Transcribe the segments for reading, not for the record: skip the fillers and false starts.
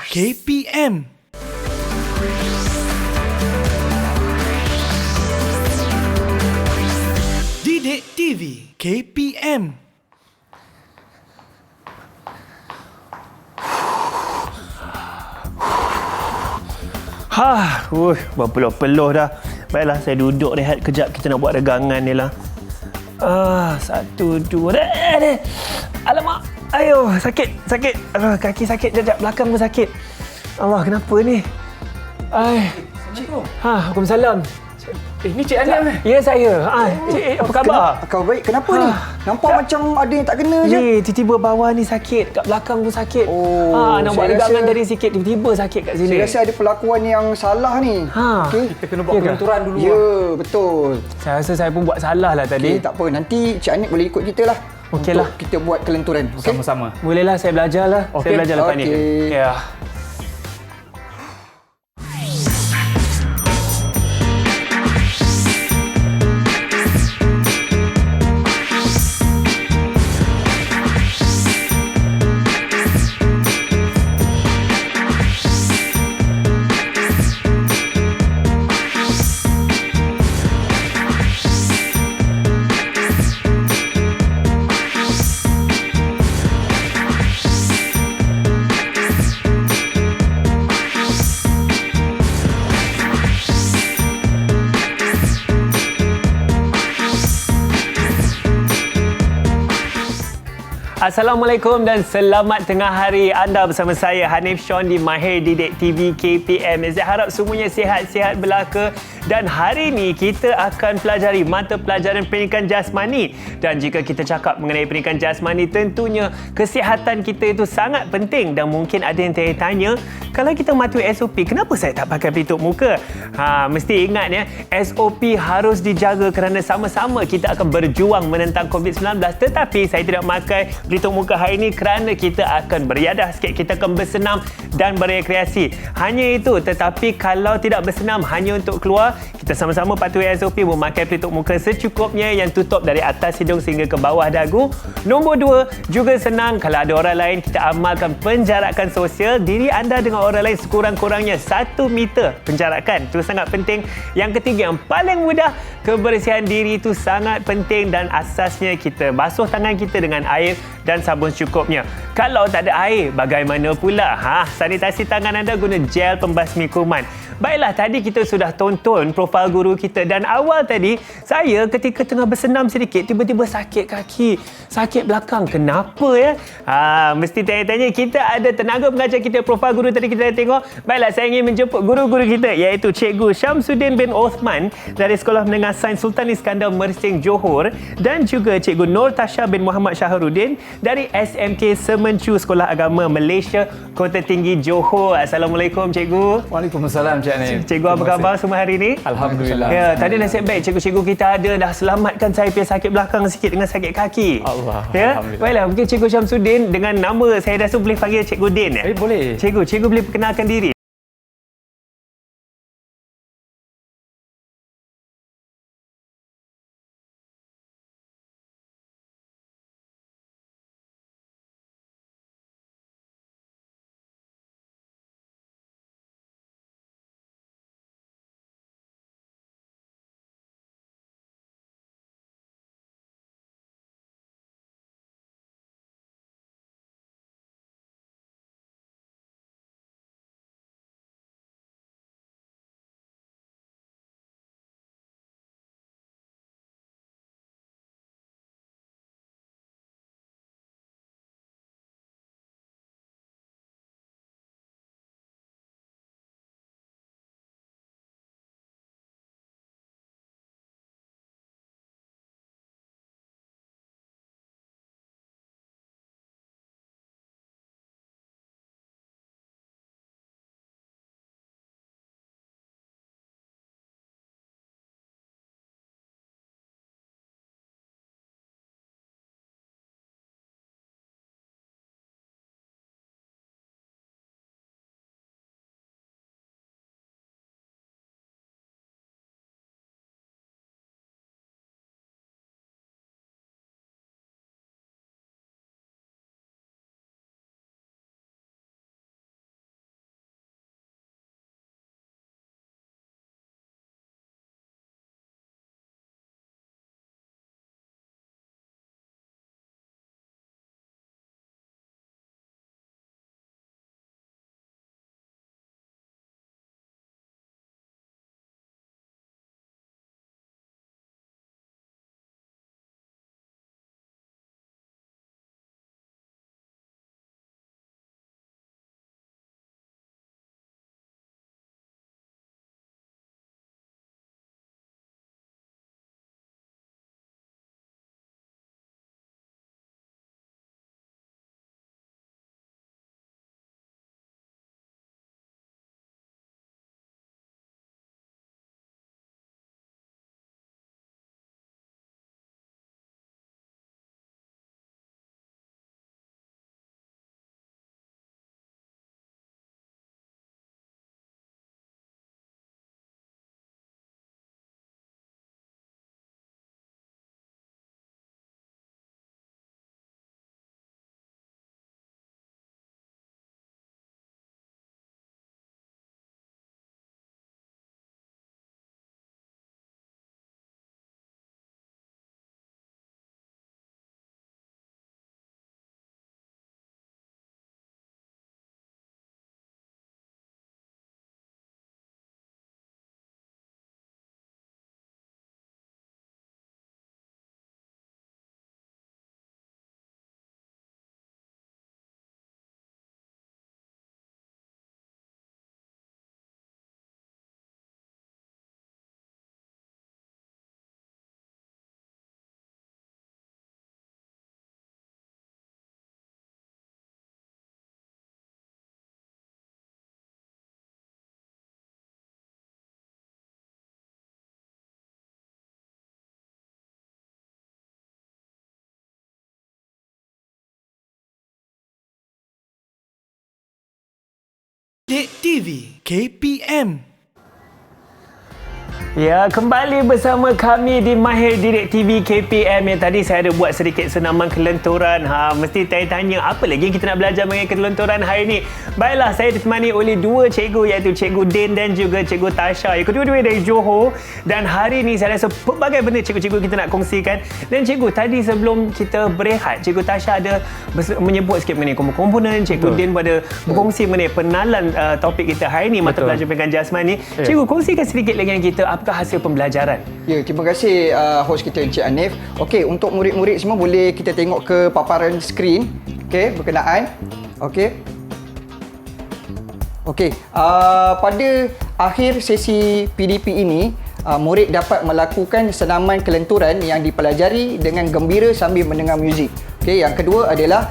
KPM. Didik TV KPM. Berpeluh-peluh dah. Baiklah, saya duduk rehat kejap. Kita nak buat regangan ni lah. Satu, dua. Alamak. Ayo, sakit. Kaki sakit. Jap, belakang pun sakit. Allah, kenapa ni? Assalamualaikum. Waalaikumsalam. Ni Cik Alim eh? Ya, saya. Cik, apa khabar? Kau baik? Kenapa ni? Nampak macam ada yang tak kena je. Ni, tiba-tiba bawah ni sakit. Kat belakang pun sakit. Nak buat regangan tadi sikit. Tiba-tiba sakit kat sini. Saya rasa ada perlakuan yang salah ni. Kita kena buat kelenturan dulu. Ya, betul. Saya rasa saya pun buat salah lah tadi. Tak apa. Nanti Cik Anik boleh ikut kita lah. Okey lah. Kita buat kelenturan. Okay? Sama-sama. Bolehlah, saya belajar lah. Saya belajar lepas ni. Ya. Assalamualaikum dan selamat tengah hari. Anda bersama saya Hanif Sean di Mahir Didik TV KPM. Saya harap semuanya sihat-sihat belaka dan hari ini kita akan pelajari mata pelajaran pendidikan jasmani. Dan jika kita cakap mengenai pendidikan jasmani, tentunya kesihatan kita itu sangat penting dan mungkin ada yang tanya, kalau kita mematuhi SOP, kenapa saya tak pakai pelitup muka? Mesti ingat ya, SOP harus dijaga kerana sama-sama kita akan berjuang menentang COVID-19. Tetapi saya tidak memakai pelitup muka hari ini kerana kita akan beriadah sikit, kita akan bersenam dan berekreasi. Hanya itu, tetapi kalau tidak bersenam hanya untuk keluar, kita sama-sama patuhi SOP memakai pelitup muka secukupnya yang tutup dari atas hidung sehingga ke bawah dagu. Nombor 2, juga senang kalau ada orang lain, kita amalkan penjarakan sosial diri anda dengan orang lain sekurang-kurangnya 1 meter penjarakan. Itu sangat penting. Yang ketiga, yang paling mudah, kebersihan diri itu sangat penting dan asasnya kita basuh tangan kita dengan air dan sabun secukupnya. Kalau tak ada air, bagaimana pula? Sanitasi tangan anda guna gel pembasmi kuman. Baiklah, tadi kita sudah tonton profil guru kita dan awal tadi saya ketika tengah bersenam sedikit tiba-tiba sakit kaki, sakit belakang. Kenapa ya? Mesti tanya-tanya. Kita ada tenaga pengajar kita, profil guru tadi kita dah tengok. Baiklah, saya ingin menjemput guru-guru kita iaitu Cikgu Syamsuddin bin Osman dari Sekolah Menengah Sains Sultan Iskandar Mersing Johor dan juga Cikgu Nur Tasha bin Muhammad Syahrudin dari SMK Semencu Sekolah Agama Malaysia Kota Tinggi Johor. Assalamualaikum Cikgu. Waalaikumsalam Cik Anim. Cikgu, apa khabar semua hari ini? Alhamdulillah. Ya, tadi nasib baik cikgu-cikgu kita ada dah selamatkan saya punya sakit belakang sikit dengan sakit kaki. Allah. Ya. Alhamdulillah. Baiklah, mungkin Cikgu Syamsuddin dengan nama saya rasa boleh panggil Cikgu Din ya? Boleh. Cikgu boleh perkenalkan diri. Didik TV KPM. Ya, kembali bersama kami di Mahir Didik TV KPM yang tadi saya ada buat sedikit senaman kelenturan. Mesti tanya apa lagi yang kita nak belajar mengenai kelenturan hari ini. Baiklah, saya ditemani oleh dua cikgu iaitu Cikgu Din dan juga Cikgu Tasha. Yang kedua-dua dari Johor. Dan hari ini saya rasa pelbagai benda cikgu-cikgu kita nak kongsikan. Dan cikgu, tadi sebelum kita berehat, Cikgu Tasha ada menyebut sikit mengenai komponen. Cikgu Din pada berkongsi mengenai penalan topik kita hari ini, mata pelajaran pendidikan jasmani. Cikgu, kongsikan sedikit lagi dengan kita apakah hasil pembelajaran? Ya, terima kasih host kita Encik Hanif. Okey, untuk murid-murid semua boleh kita tengok ke paparan skrin. Okey, berkenaan. Okey. Okey, pada akhir sesi PDP ini, murid dapat melakukan senaman kelenturan yang dipelajari dengan gembira sambil mendengar muzik. Okey, yang kedua adalah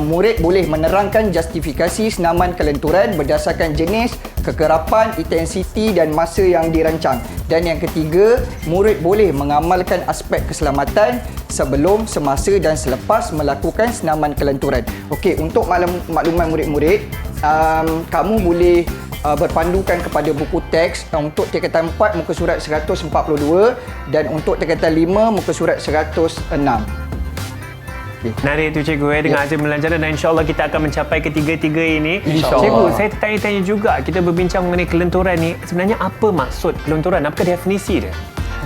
murid boleh menerangkan justifikasi senaman kelenturan berdasarkan jenis, kekerapan, intensiti dan masa yang dirancang. Dan yang ketiga, murid boleh mengamalkan aspek keselamatan sebelum, semasa dan selepas melakukan senaman kelenturan. Okey, untuk makluman murid-murid, kamu boleh berpandukan kepada buku teks untuk tingkatan 4 muka surat 142 dan untuk tingkatan 5 muka surat 106. Menarik tu cikgu dengan hasil pembelajaran dan insyaAllah kita akan mencapai ketiga-tiga ini. Cikgu, saya tertanya-tanya juga, kita berbincang mengenai kelenturan ni, sebenarnya apa maksud kelenturan? Apakah definisi dia?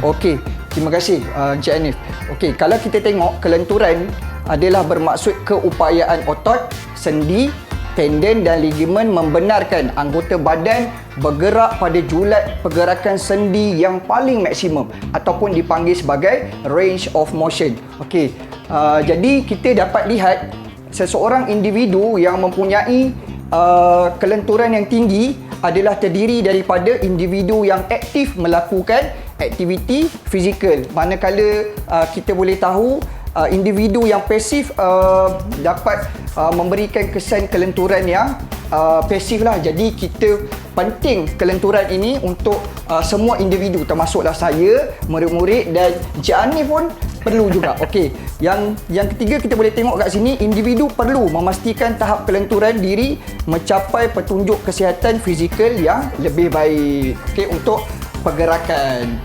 Okey, terima kasih Encik Hanif. Okey, kalau kita tengok kelenturan adalah bermaksud keupayaan otot, sendi, tendon dan ligamen membenarkan anggota badan bergerak pada julat pergerakan sendi yang paling maksimum ataupun dipanggil sebagai range of motion. Okey, jadi kita dapat lihat seseorang individu yang mempunyai kelenturan yang tinggi adalah terdiri daripada individu yang aktif melakukan aktiviti fizikal. Manakala kita boleh tahu individu yang pasif dapat memberikan kesan kelenturan yang pasif lah. Jadi kita penting kelenturan ini untuk semua individu, termasuklah saya, murid-murid dan Encik Hanif pun perlu juga. Okey, yang ketiga kita boleh tengok kat sini, individu perlu memastikan tahap kelenturan diri mencapai petunjuk kesihatan fizikal yang lebih baik. Okey, untuk pergerakan.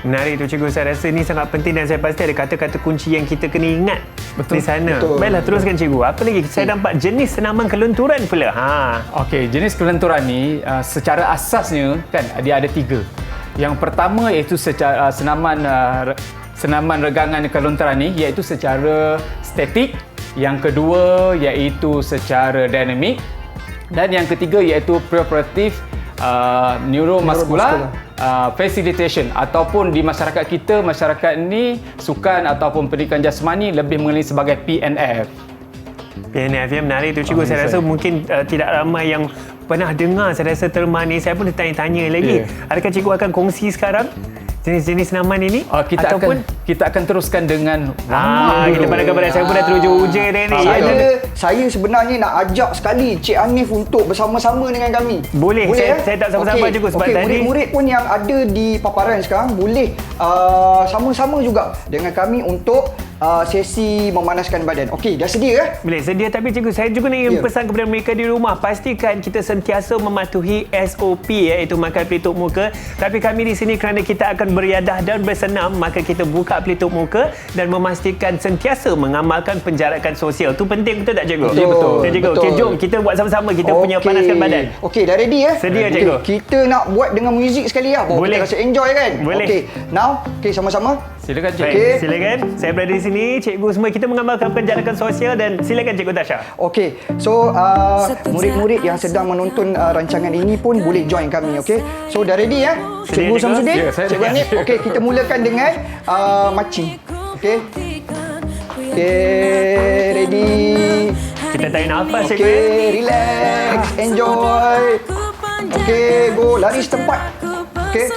Menarik tu cikgu, saya rasa ini sangat penting dan saya pasti ada kata-kata kunci yang kita kena ingat di sana. Baiklah, teruskan cikgu. Apa lagi? Saya nampak jenis senaman kelenturan pula. Okey, jenis kelenturan ni secara asasnya kan dia ada 3. Yang pertama iaitu secara senaman regangan kelenturan ni iaitu secara statik, yang kedua iaitu secara dinamik dan yang ketiga iaitu preoperative neuromuscular facilitation ataupun di masyarakat kita, masyarakat ni sukan ataupun pendidikan jasmani lebih mengenali sebagai PNF. PNF ya, menarik tu cikgu. Saya rasa mungkin tidak ramai yang pernah dengar. Saya rasa terma ni, saya pun bertanya-tanya lagi. Adakah cikgu akan kongsi sekarang jenis-jenis senaman ini? Kita akan teruskan dengan kita pada saya pun dah teruja-uja dah ni. Saya sebenarnya nak ajak sekali Cik Hanif untuk bersama-sama dengan kami. Boleh saya tak sama-sama cikgu sebab tadi murid-murid pun yang ada di paparan sekarang boleh sama-sama juga dengan kami untuk sesi memanaskan badan. Okey, dah sedia Boleh sedia, tapi cikgu saya juga ingin pesan kepada mereka di rumah, pastikan kita sentiasa mematuhi SOP iaitu makan pelitup muka. Tapi kami di sini kerana kita akan beriadah dan bersenam, maka kita buka pelitup muka dan memastikan sentiasa mengamalkan penjarakan sosial. Itu penting, betul tak cikgu? Betul. Cikgu, okey, jom kita buat sama-sama, kita punya panaskan badan. Okey, dah ready Sedia cikgu. Kita nak buat dengan muzik sekali lah. Boleh. Kita rasa enjoy kan? Boleh. Okey, now sama-sama. Silakan cikgu. Baik, silakan. Saya berada di sini, cikgu semua kita mengamalkan penjarakan sosial dan silakan cikgu Tasha. Okey, so murid-murid yang sedang menonton rancangan ini pun boleh join kami, okey? So dah ready ya? Cikgu Samsudin? Ya, saya Cikgu dah. Hanif? Okey, kita mulakan dengan marching. Okey? Okey, ready? Kita tarik nafas cikgu. Okey, relax, enjoy. Okey, go, lari setempat. Okey?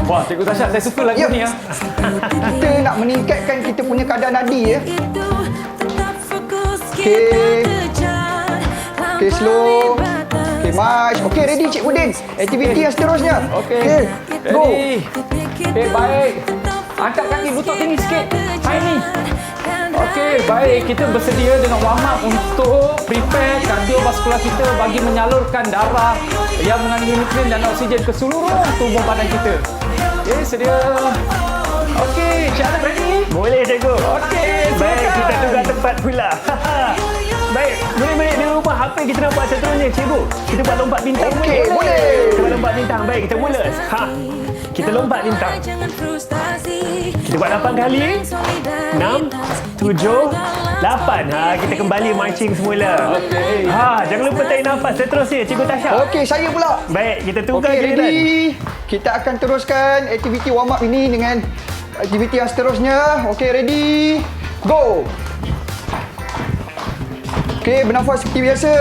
Wah, Cikgu Tasha, saya suka lagu ni. Kita nak meningkatkan kita punya kadar nadi ya. Okey. Okey, slow. Okey, march. Okey, ready Cikgu Din. Aktiviti yang seterusnya. Okey. Go. Okey, baik. Angkat kaki, lutut tinggi sikit. Hai ni. Okey. Okey, baik. Kita bersedia dengan warm up untuk prepare kardiovaskular kita bagi menyalurkan darah yang mengandungi nutrien dan oksigen ke seluruh tubuh badan kita. Okey, sedia. Okey, Cik Alif ready? Boleh cikgu. Okey, Baik, silakan. kita tukar tempat pula. Baik, murid-murid di rumah, apa yang kita nak buat seterusnya, cikgu? Kita buat lompat bintang. Okey, boleh. Kita buat lompat bintang. Baik, kita mula. Kita lompat bintang. Kita buat 8 kali. 6, 7, 8. Kita kembali marching semula. Okey. Jangan lupa tarik nafas seterusnya, Cikgu Tasha. Okey, saya pula. Baik, kita tukar Okey, giliran. ready. Kita akan teruskan aktiviti warm up ini dengan aktiviti yang seterusnya. Okey, ready. Go. Okey, bernafas seperti biasa.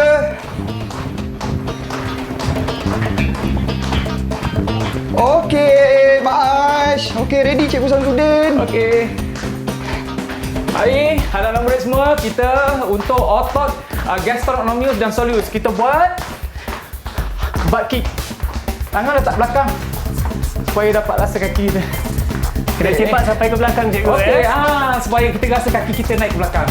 Okey, Maash. Okey, ready Cikgu Samsudin. Okey. Baik, anak-anak murid semua, kita untuk otot gastrocnemius dan soleus, kita buat butt kick. Tangan letak belakang supaya dapat rasa kaki kita. Kena cepat sampai ke belakang, Cikgu. Okey, supaya kita rasa kaki kita naik ke belakang.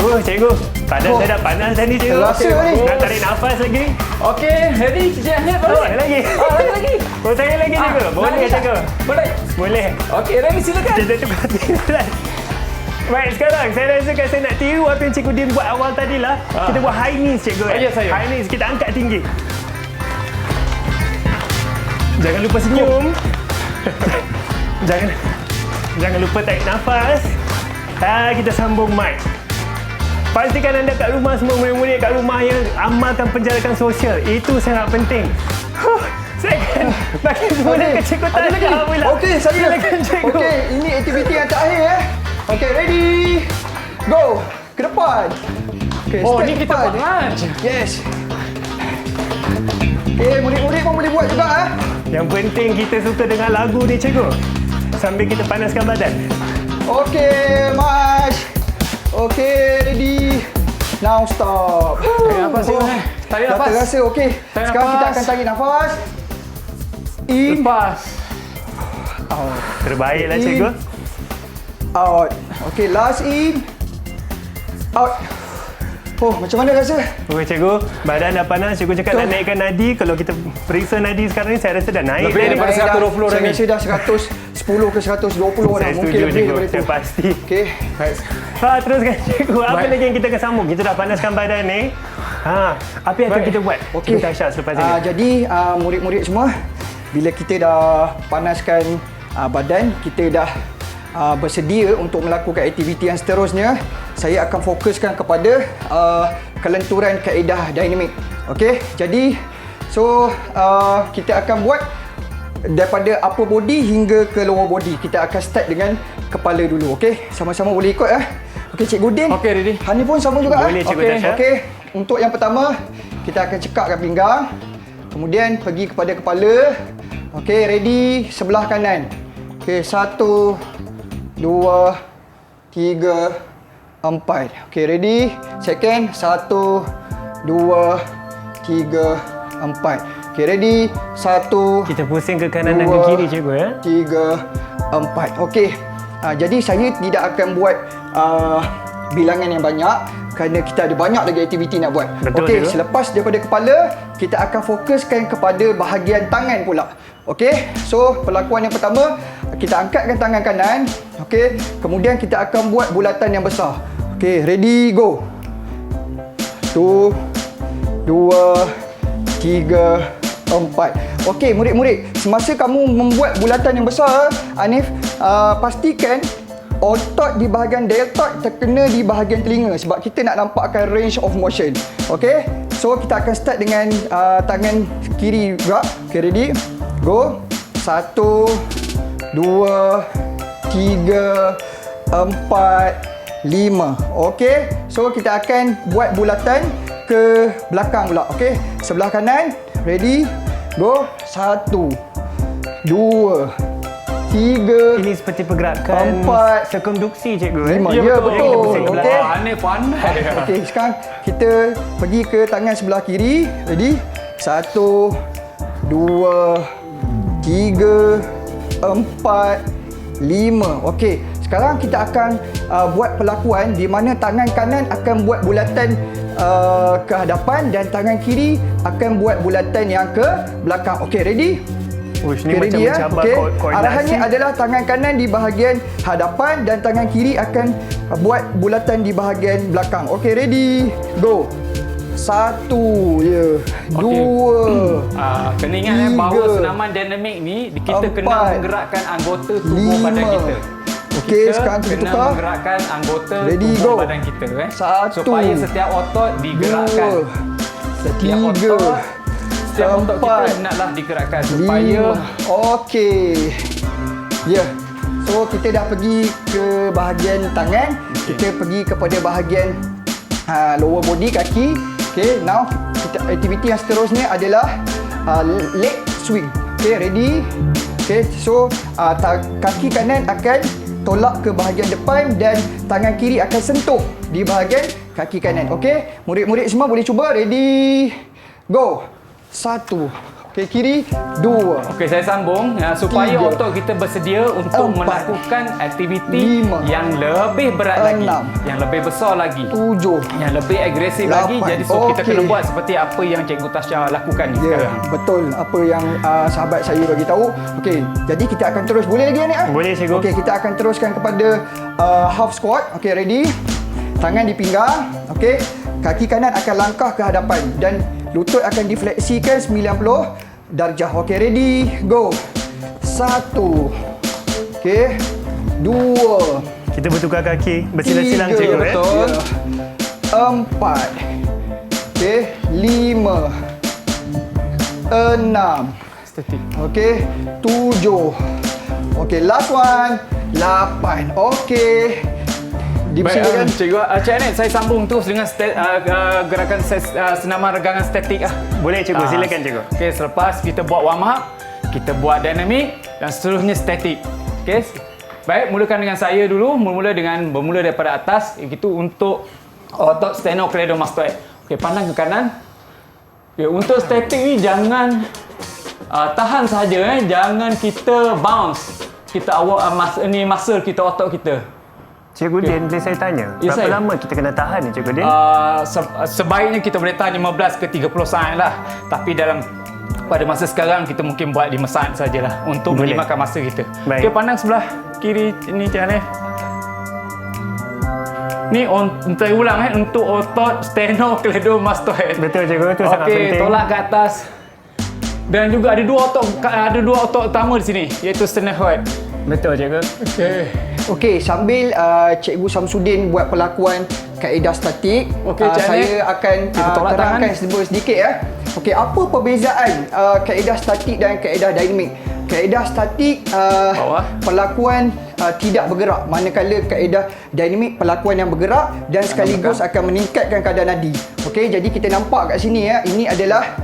Cikgu. Panas, saya dah panas tadi, Cikgu. Terasa ni. Nak tarik nafas lagi. Okey, ready? Cik Ahmad, boleh? Lagi. Lagi. Saya lagi, Cikgu. Boleh, Cikgu. Boleh. Boleh. Okey, ready, silakan. Kita tukar giliran. Baik, sekarang saya rasakan saya nak tiru apa yang Cikgu Din buat awal tadi lah. Kita buat high knees, Cikgu. Ya, saya. High knees, kita angkat tinggi. Jangan lupa senyum. Jangan lupa tarik nafas. Kita sambung mic. Pastikan anda kat rumah, semua murid-murid kat rumah yang amalkan penjarakan sosial. Itu sangat penting. Saya akan bagi semula ke Cikgu Ada Tasha lagi? pula. Okey, saya. Silakan, Cikgu. Okey, ini aktiviti yang terakhir Okey, ready. Go. Ke depan. Okey, Oh, step ni kita depan. buat lunge. Yes. Okey, murid-murid pun boleh buat juga Yang penting kita suka dengar lagu ni, Cikgu. Sambil kita panaskan badan. Okey, Mas. Okey, ready. Now stop. Tarik nafas, Cikgu. Tarik Dah nafas. terasa, okey. Tarik Sekarang kita nafas. akan tarik nafas. In, Lepas. Terbaiklah, In. Cikgu. out. Okey, last in. Out. Oh, macam mana rasa? Okey, Cikgu. Badan dah panas. Cikgu cakap nak naikkan nadi. Kalau kita periksa nadi sekarang ni, saya rasa dah naik. Lebih dah. daripada 120 Saya dah ni. rasa dah 110 ke 120 dah. Saya Mungkin setuju, lebih Cikgu. daripada Saya itu. pasti. Okey. Teruskan, Cikgu. Apa Baik. lagi yang kita akan sambung? Kita dah panaskan badan ni. Apa yang akan Baik. kita buat? Okey. Cikgu Tasha selepas ini. Jadi murid-murid semua, bila kita dah panaskan badan, kita dah bersedia untuk melakukan aktiviti yang seterusnya, saya akan fokuskan kepada kelenturan kaedah dinamik. Okey, jadi kita akan buat daripada upper body hingga ke lower body. Kita akan start dengan kepala dulu. Okey, sama-sama boleh ikut Okey, Cikgu Din. Okey, ready. Hani pun sama juga. Boleh, Cikgu Tasha. Okey, untuk yang pertama, kita akan cekakkan pinggang. Kemudian pergi kepada kepala. Okey, ready. Sebelah kanan. Okey, 1, 2, 3, 4. Okey, ready. Second. 1, 2, 3, 4. Okey, ready. 1, Kita pusing ke kanan dan ke dua, kiri, Cikgu. 3, 4. Okey. Jadi saya tidak akan buat bilangan yang banyak kerana kita ada banyak lagi aktiviti nak buat. Betul, Okey, Cikgu. selepas daripada kepala, kita akan fokuskan kepada bahagian tangan pula. Okey. So, perlakuan yang pertama, kita angkatkan tangan kanan. Okey. Kemudian kita akan buat bulatan yang besar. Okey, ready, go. 1, 2, 3, 4. Okey, murid-murid, semasa kamu membuat bulatan yang besar, Hanif, pastikan otot di bahagian deltoid terkena di bahagian telinga sebab kita nak nampakkan range of motion. Okey? So kita akan start dengan tangan kiri juga. Okay, ready? Go. 1, 2, 3, 4, 5. Okey? So kita akan buat bulatan ke belakang pula. Okey? Sebelah kanan. Ready? Go. 1, 2, 3. Ini seperti pergerakan 4, sirkumduksi, Cikgu. 5. Ya, Ya, betul. betul. Kita pusing ke Okey. belakang. Aneh pandai. Okey, sekarang kita pergi ke tangan sebelah kiri. Ready? 1, 2, 3, 4, 5. Okey, sekarang kita akan buat perlakuan di mana tangan kanan akan buat bulatan ke hadapan dan tangan kiri akan buat bulatan yang ke belakang. Okey, ready? Uish, ni macam ready, mencabar Okey. koordinasi. Arahannya adalah tangan kanan di bahagian hadapan dan tangan kiri akan buat bulatan di bahagian belakang. Okey, ready? Go. 1, ya. 2. Kena ingat 3, bahawa senaman dinamik ni kita kena 4, menggerakkan anggota tubuh 5. badan kita. Okey, sekarang kita kena tukar. menggerakkan anggota Ready, tubuh go. badan kita 1, supaya setiap otot digerakkan. 2, Setiap 3, otot setiap otot kita 4, hendaklah digerakkan supaya 5. Okey. Ya. So kita dah pergi ke bahagian tangan, kita pergi kepada bahagian lower body, kaki. Okey, now aktiviti yang seterusnya adalah leg swing. Okey, ready? Okey, so kaki kanan akan tolak ke bahagian depan dan tangan kiri akan sentuh di bahagian kaki kanan. Okey, murid-murid semua boleh cuba. Ready? Go. 1. Okey, kiri. 2. Okey, saya sambung supaya 3, otot kita bersedia untuk 4, melakukan aktiviti 5, yang lebih berat lagi, 6, yang lebih besar lagi, 7, yang lebih agresif 8. lagi. Jadi so kita Okey. kena buat seperti apa yang Cikgu Tasha lakukan ni Ya, sekarang. betul apa yang sahabat saya bagi tahu. Okey, jadi kita akan terus. Boleh lagi ni? Boleh, cikgu. Okey, kita akan teruskan kepada half squat. Okey, ready? Tangan di pinggang. Okey, kaki kanan akan langkah ke hadapan dan lutut akan difleksikan 90 darjah. Okey, ready? Go. 1. Okey. 2. Kita bertukar kaki bersilang-silang, cikgu. betul. 4. Okey, 5. 6. Statik. Okey, 7. Okey, last one. 8. Okey. Dipersilakan. Cikgu, Cik Anet, saya sambung terus dengan gerakan senaman regangan statik. Boleh, cikgu. Silakan, cikgu. Okey, selepas kita buat warm up, kita buat dinamik dan seterusnya statik. Okey. Baik, mulakan dengan saya dulu. Bermula daripada atas, iaitu untuk otot sternocleidomastoid. Okey, pandang ke kanan. Okey, untuk statik ni jangan tahan saja, jangan kita bounce. Kita muscle kita, otot kita. Cikgu Din, boleh saya tanya? Ya, Berapa saya. lama kita kena tahan ni, Cikgu Din? Sebaiknya kita boleh tahan 15 ke 30 saat lah. Tapi pada masa sekarang kita mungkin buat 5 saat sajalah untuk Boleh. menjimatkan masa kita. Baik. Okey, pandang sebelah kiri ni, Cik Hanif. Ni saya ulang untuk otot sternocleidomastoid. Betul, cikgu. Itu sangat Okey, penting. tolak ke atas. Dan juga ada dua otot utama di sini, iaitu sternocleidomastoid. Betul, cikgu. Okey. Okey, sambil Cikgu Samsudin buat perlakuan kaedah statik, Okey, Cik saya Anik. akan Kita tolak terangkan tangan. sedikit ya. Okey, apa perbezaan kaedah statik dan kaedah dinamik? Kaedah statik Bawah. perlakuan tidak bergerak, manakala kaedah dinamik perlakuan yang bergerak dan sekaligus akan meningkatkan kadar nadi. Okey, jadi kita nampak kat sini ya, ini adalah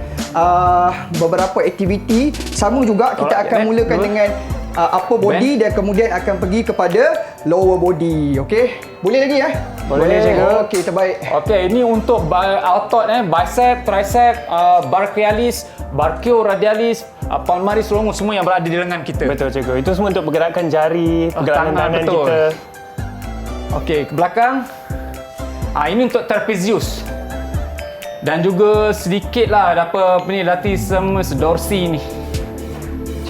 beberapa aktiviti. Sama juga kita Tolak, akan Cik Anik. mulakan Dua. dengan upper body dan kemudian akan pergi kepada lower body. Okey, boleh lagi ya? Boleh, cikgu. Okey, terbaik. Okey, ini untuk otot bicep, tricep, brachialis, brachioradialis, palmaris, longus, semua yang berada di lengan kita. Betul, cikgu. Itu semua untuk pergerakan jari, pergerakan tangan betul. kita. Okey, ke belakang. Ini untuk trapezius. Dan juga sedikitlah latissimus dorsi ni.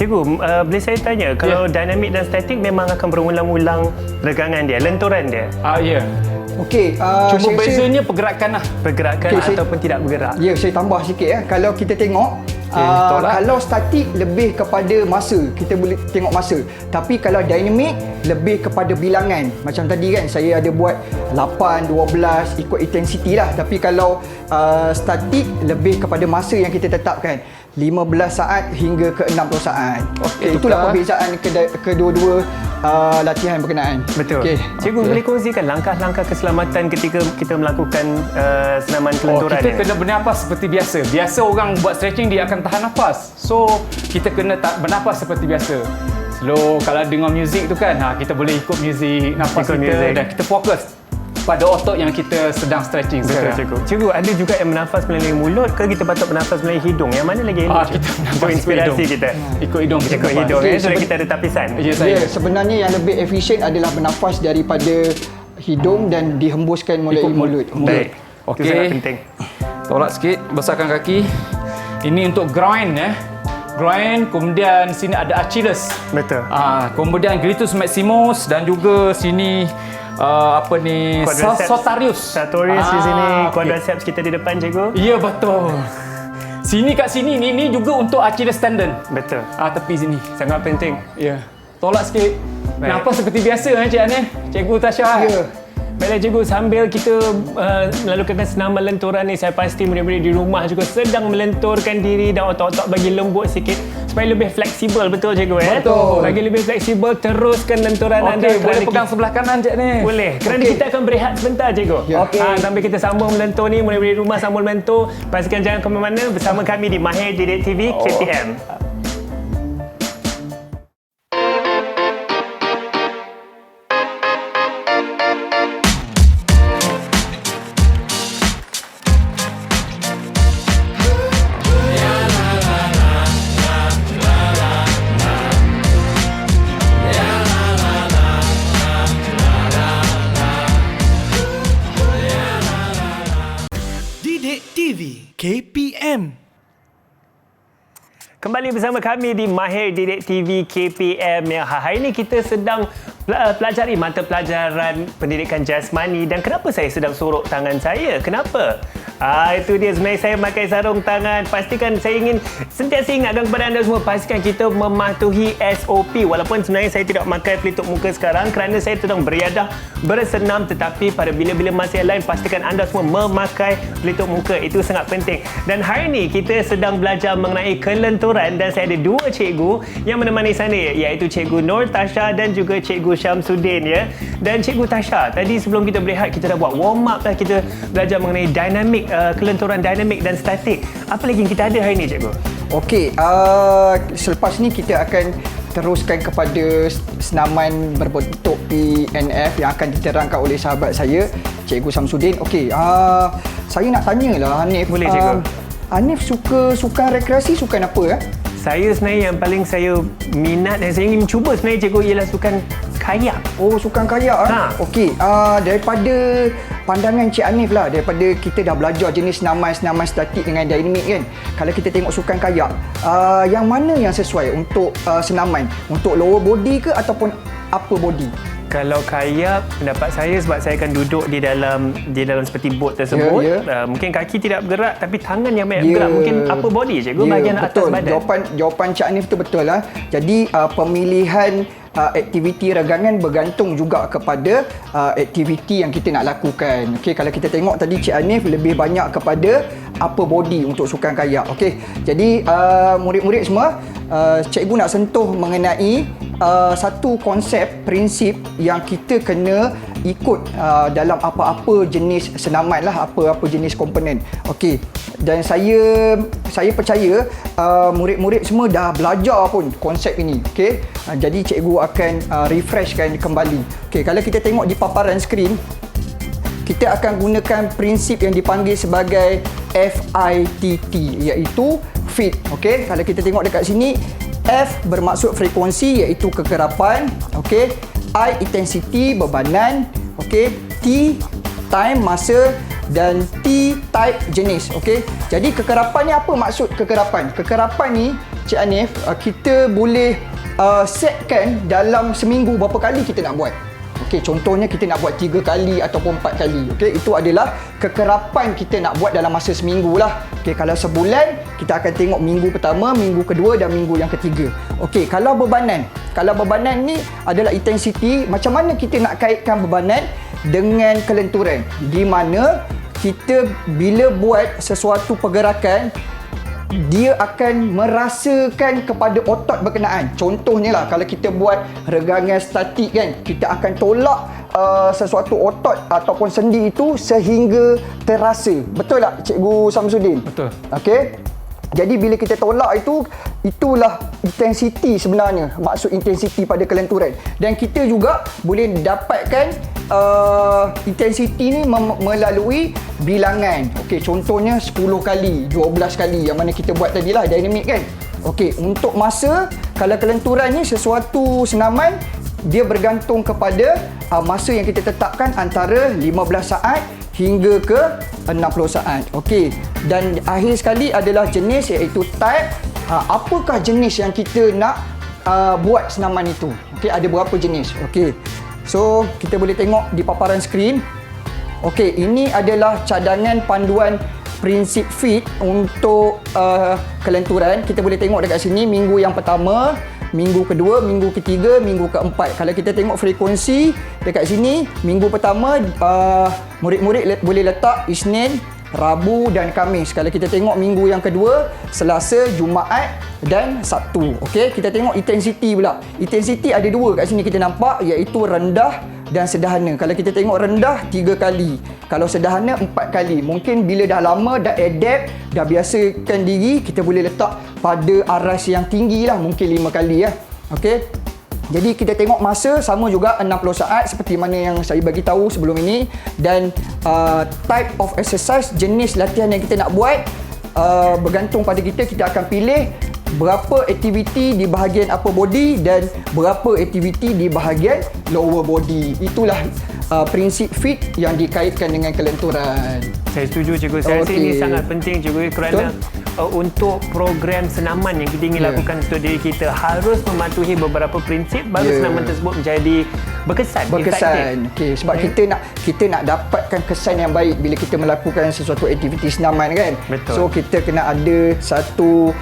Cikgu, boleh saya tanya, kalau dinamik dan statik memang akan berulang-ulang regangan dia, lenturan dia, Ya. Okey, Cuma bezanya pergerakan lah. pergerakan Okey, saya- ataupun tidak bergerak. Ya, saya tambah sikit ya. Kalau kita tengok tolak. kalau statik lebih kepada masa, kita boleh tengok masa. Tapi kalau dinamik lebih kepada bilangan. Macam tadi kan saya ada buat 8, 12 ikut intensity lah. Tapi kalau statik lebih kepada masa yang kita tetapkan. 15 saat hingga ke 60 saat. Okey, Itulah tukar. perbezaan kedua-dua latihan berkenaan. Betul. Okey. Cikgu, boleh kongsikan langkah-langkah keselamatan ketika kita melakukan senaman kelenturan Kita ni? kena bernafas seperti biasa. Biasa orang buat stretching dia akan tahan nafas. So, kita kena bernafas seperti biasa. Slow, kalau dengar muzik tu kan, kita boleh ikut muzik, nafas Ikut kita muzik. dan kita fokus. pada otot yang kita sedang stretching Betul, sekarang. cikgu. Cikgu, ada juga yang bernafas melalui mulut ke kita patut bernafas melalui hidung? Yang mana lagi elok? Kita bernafas Untuk inspirasi ikut hidung. kita. Ikut hidung kita Ikut bernafas. hidung, Okey, sebab kita ada tapisan. Ya, saya. Sebenarnya yang lebih efisien adalah bernafas daripada hidung dan dihembuskan melalui Ikut mulut. Baik. Okey. Itu sangat penting. Tolak sikit, besarkan kaki. Ini untuk groin Groin, kemudian sini ada Achilles. Betul. Kemudian gluteus maximus dan juga sini Quadriceps. sartorius. Sartorius di sini, okey. quadriceps kita di depan, cikgu. Ya, betul. Sini kat sini ni juga untuk Achilles tendon. Betul. Tepi sini. Sangat penting. Ya. Tolak sikit. Baik. Nampak seperti biasa Cik Anif? Cikgu Tasha. Ya. Baiklah cikgu, sambil kita melakukan senaman lenturan ni, saya pasti murid-murid di rumah juga sedang melenturkan diri dan otot-otot bagi lembut sikit supaya lebih fleksibel. Betul cikgu? Betul. Bagi lebih fleksibel, teruskan lenturan anda. Okey, boleh kerana pegang sebelah kanan Cik Anif? Boleh. Kerana Okey. kita akan berehat sebentar cikgu. Ya. Okey. Sambil kita sambung melentur ni, murid-murid di rumah sambung melentur. Pastikan jangan ke mana-mana bersama kami di Mahir Didik TV KPM. Didik TV KPM. Kembali bersama kami di Mahir Didik TV KPM yang hari ini kita sedang pelajari mata pelajaran pendidikan jasmani. Dan kenapa saya sedang sorok tangan saya? Kenapa? Itu dia, sebenarnya saya pakai sarung tangan. Pastikan, saya ingin sentiasa ingatkan kepada anda semua, pastikan kita mematuhi SOP. Walaupun sebenarnya saya tidak memakai pelitup muka sekarang kerana saya sedang beriadah bersenam, tetapi pada bila-bila masa yang lain pastikan anda semua memakai pelitup muka. Itu sangat penting. Dan hari ini kita sedang belajar mengenai kelenturan dan saya ada dua cikgu yang menemani saya, iaitu Cikgu Nur Tasha dan juga Cikgu Syamsuddin, ya. Dan Cikgu Tasha, tadi sebelum kita berehat kita dah buat warm up dah, kita belajar mengenai dinamik, kelenturan dinamik dan statik. Apa lagi yang kita ada hari ini, cikgu? Okey, selepas ni kita akan teruskan kepada senaman berbentuk PNF yang akan diterangkan oleh sahabat saya, Cikgu Syamsuddin. Okey, saya nak tanyalah Hanif. Boleh, cikgu. Hanif suka sukan rekreasi, sukan apa? Saya sebenarnya yang paling saya minat dan saya ingin cuba sebenarnya, cikgu, ialah sukan kayak. Oh, sukan kayak. Okey, daripada pandangan Cik Anif lah, daripada kita dah belajar jenis senaman statik dengan dinamik kan. Kalau kita tengok sukan kayak, yang mana yang sesuai untuk senaman? Untuk lower body ke ataupun upper body? Kalau kayak, pendapat saya, sebab saya akan duduk di dalam seperti bot tersebut, mungkin kaki tidak bergerak tapi tangan yang banyak bergerak, mungkin upper body, cikgu, bahagian atas badan. Jawapan Cik Anif tu betul lah. Jadi pemilihan aktiviti regangan bergantung juga kepada aktiviti yang kita nak lakukan. Okey, kalau kita tengok tadi Cik Anif lebih banyak kepada upper body untuk sukan kayak. Okey, jadi murid-murid semua, cikgu nak sentuh mengenai satu konsep, prinsip yang kita kena ikut dalam apa-apa jenis senaman lah, apa-apa jenis komponen. Okey, dan saya percaya murid-murid semua dah belajar pun konsep ini. Okey, jadi cikgu akan refreshkan kembali. Okey, kalau kita tengok di paparan skrin, kita akan gunakan prinsip yang dipanggil sebagai FITT, iaitu fit. Okey, kalau kita tengok dekat sini, F bermaksud frekuensi, iaitu kekerapan. Okey, I intensity, bebanan. Okey, T time, masa, dan T type, jenis. Okey, jadi kekerapan ni apa maksud kekerapan? Kekerapan ni, Cik Anif, kita boleh setkan dalam seminggu berapa kali kita nak buat. Okey, contohnya kita nak buat 3 kali ataupun 4 kali. Okey, itu adalah kekerapan kita nak buat dalam masa seminggu lah. Okey, kalau sebulan, kita akan tengok minggu pertama, minggu kedua dan minggu yang ketiga. Okey, kalau bebanan. Kalau bebanan ni adalah intensiti, macam mana kita nak kaitkan bebanan dengan kelenturan? Di mana kita bila buat sesuatu pergerakan, dia akan merasakan kepada otot berkenaan. Contohnya lah, kalau kita buat regangan statik kan, kita akan tolak sesuatu otot ataupun sendi itu sehingga terasa. Betul tak, Cikgu Syamsuddin? Betul. Okey. Jadi bila kita tolak itu, itulah intensity sebenarnya, maksud intensity pada kelenturan. Dan kita juga boleh dapatkan intensity ni melalui bilangan. Okey, contohnya 10 kali, 12 kali yang mana kita buat tadilah dinamik kan. Okey, untuk masa, kalau kelenturan ni sesuatu senaman, dia bergantung kepada masa yang kita tetapkan antara 15 saat hingga ke 60 saat. Okey. Dan akhir sekali adalah jenis, iaitu type. Apakah jenis yang kita nak buat senaman itu? Okey, ada berapa jenis? Okey. So, kita boleh tengok di paparan skrin. Okey, ini adalah cadangan panduan prinsip fit untuk kelenturan. Kita boleh tengok dekat sini minggu yang pertama, minggu kedua, minggu ketiga, minggu keempat. Kalau kita tengok frekuensi dekat sini, minggu pertama murid-murid boleh letak Isnin, Rabu dan Khamis. Kalau kita tengok minggu yang kedua, Selasa, Jumaat dan Sabtu. Okey, kita tengok intensity pula. Intensity ada dua kat sini kita nampak, iaitu rendah dan sederhana. Kalau kita tengok rendah 3 kali, kalau sederhana 4 kali. Mungkin bila dah lama, dah adapt, dah biasakan diri, kita boleh letak pada aras yang tinggi lah, mungkin 5 kali ya. Okey. Jadi kita tengok masa sama juga 60 saat seperti mana yang saya bagi tahu sebelum ini. Dan type of exercise, jenis latihan yang kita nak buat, bergantung pada kita akan pilih berapa aktiviti di bahagian upper body dan berapa aktiviti di bahagian lower body. Itulah prinsip fit yang dikaitkan dengan kelenturan. Saya setuju cikgu. Saya rasa ini sangat penting cikgu, kerana untuk program senaman yang kita ingin lakukan untuk diri kita harus mematuhi beberapa prinsip baru senaman tersebut menjadi berkesan. Okey, sebab kita nak dapatkan kesan yang baik bila kita melakukan sesuatu aktiviti senaman kan. Betul. So kita kena ada satu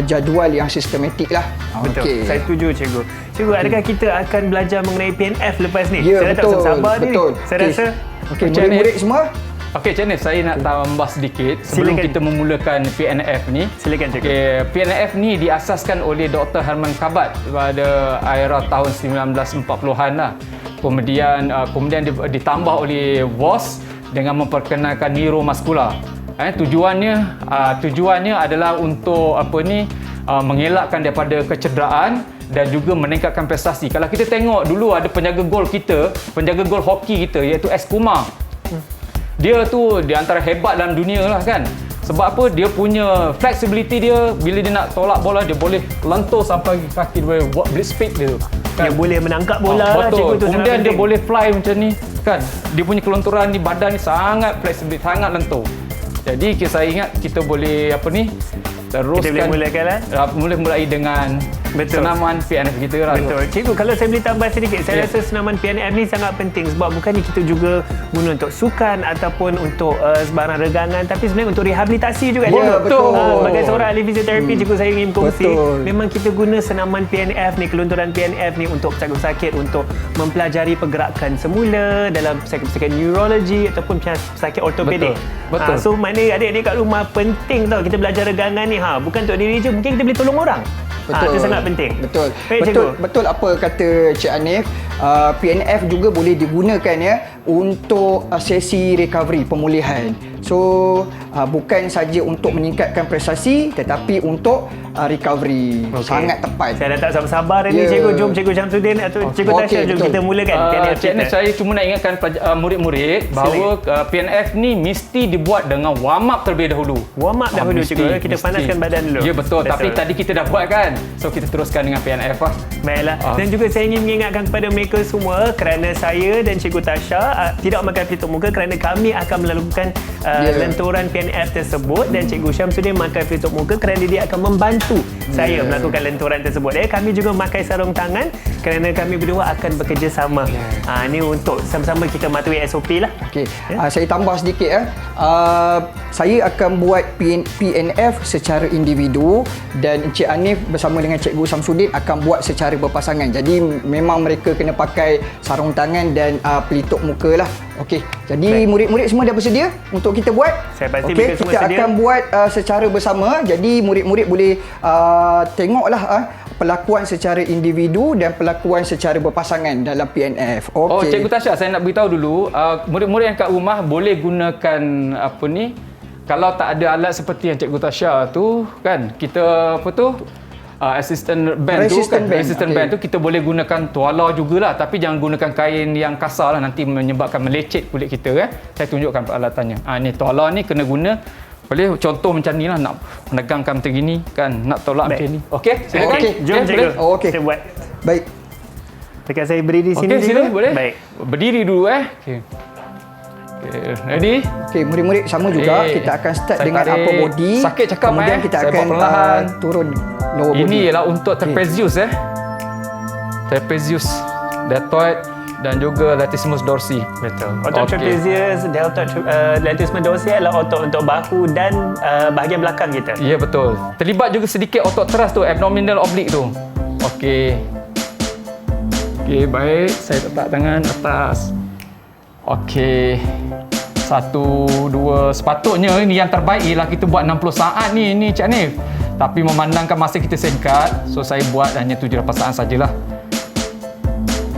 jadual yang sistematik lah. Betul. Okay. Saya setuju cikgu. Cikgu, adakah kita akan belajar mengenai PNF lepas ni? Ya, Saya dah tak sabar ni. Saya rasa murid-murid semua. Okey, Cik Nif, saya nak tambah sedikit sebelum kita memulakan PNF ni. Silakan cikgu. Okey, PNF ni diasaskan oleh Dr. Herman Kabat pada era tahun 1940-an lah. Kemudian ditambah oleh WOS dengan memperkenalkan neuromuskular. Tujuannya adalah untuk mengelakkan daripada kecederaan dan juga meningkatkan prestasi. Kalau kita tengok dulu ada penjaga gol hoki kita, iaitu S. Kumar. Dia tu di antara hebat dalam dunia lah kan. Sebab apa? Dia punya flexibility dia, bila dia nak tolak bola, dia boleh lentur sampai kaki dia, blitz speed dia. Dia boleh menangkap bola lah, cikgu. Tu kemudian dia penting. boleh fly macam ni kan. Dia punya kelontoran di badan ni sangat fleksibel, sangat lentur. Jadi saya ingat kita boleh teruskan. Kita boleh mulakan mulai dengan senaman PNF kita. Betul. Cikgu, kalau saya boleh tambah sedikit, saya rasa senaman PNF ni sangat penting sebab bukannya kita juga guna untuk sukan ataupun untuk sebarang regangan, tapi sebenarnya untuk rehabilitasi juga. Betul. Sebagai seorang ahli fisioterapi, cikgu, saya ingin kongsi, memang kita guna senaman PNF ni, kelunturan PNF ni untuk pesakit-pesakit untuk mempelajari pergerakan semula dalam pesakit-pesakit neurologi ataupun pesakit ortopedik. Betul. So maknanya adik-adik kat rumah penting tau kita belajar regangan ni. Bukan untuk diri je, mungkin kita boleh tolong orang. Itu sangat penting. Betul. Baik, Betul apa kata Cik Hanif. PNF juga boleh digunakan untuk sesi recovery, pemulihan. So bukan saja untuk meningkatkan prestasi tetapi untuk recovery. Sangat tepat. Saya dah tak sabar-sabar ni cikgu. Jom Cikgu Syamsuddin atau Cikgu Tasha, jom kita mulakan PNF Cik kita. saya cuma nak ingatkan murid-murid bahawa PNF ni mesti dibuat dengan warm up terlebih dahulu. Warm up dahulu cikgu. Kita panaskan badan dulu. Ya betul. Tapi tadi kita dah buat kan. So kita teruskan dengan PNF lah. Baiklah. Dan juga saya ingin mengingatkan kepada mereka semua, kerana saya dan Cikgu Tasha tidak memakai pelitup muka kerana kami akan melakukan lenturan PNF tersebut, dan Cikgu Syamsuddin memakai pelitup muka kerana dia akan membantu saya melakukan lenturan tersebut. Kami juga memakai sarung tangan kerana kami berdua akan bekerjasama. Ini untuk sama-sama kita mematuhi SOP lah. Okey. Saya tambah sedikit saya akan buat PNF secara individu dan Encik Hanif bersama dengan Cikgu Syamsuddin akan buat secara berpasangan. Jadi memang mereka kena pakai sarung tangan dan pelitup muka lah. Okey. Jadi murid-murid semua dah bersedia untuk kita buat? Saya pasti mereka semua kita sedia. akan buat secara bersama. Jadi murid-murid boleh tengoklah pelakuan secara individu dan pelakuan secara berpasangan dalam PNF. Cikgu Tasha, saya nak beritahu dulu, murid-murid yang kat rumah boleh gunakan kalau tak ada alat seperti yang Cikgu Tasha tu kan, kita apa tu assistant band resistant band tu kita boleh gunakan tuala jugalah, tapi jangan gunakan kain yang kasar lah, nanti menyebabkan melecet kulit kita kan. Saya tunjukkan peralatannya. Ni tuala ni kena guna, boleh contoh macam ni lah, nak menegangkan macam gini kan, nak tolak macam ni. Okey, silakan. Okey, jom cikgu. Okey. Kita buat. Baik. Dekat saya beri di sini. Okey, sila boleh. Baik. Berdiri dulu Okey. Okay, ready? Okey, murid-murid sama juga. Kita akan start Saya dengan tarik. upper body. Sakit cakap Kemudian kita Saya akan buat perlahan. turun lower body. Ini ialah untuk trapezius trapezius, deltoid dan juga latissimus dorsi. Betul. Otot trapezius, deltoid, latissimus dorsi adalah otot untuk bahu dan bahagian belakang kita. Ya, betul. Terlibat juga sedikit otot teras tu, abdominal oblique tu. Okey. Okey, baik. Saya letak tangan atas. Okey. 1, 2. Sepatutnya ini yang terbaik ialah kita buat 60 saat ni Cik Hanif. Tapi memandangkan masa kita singkat, so saya buat hanya 7-8 saat sajalah.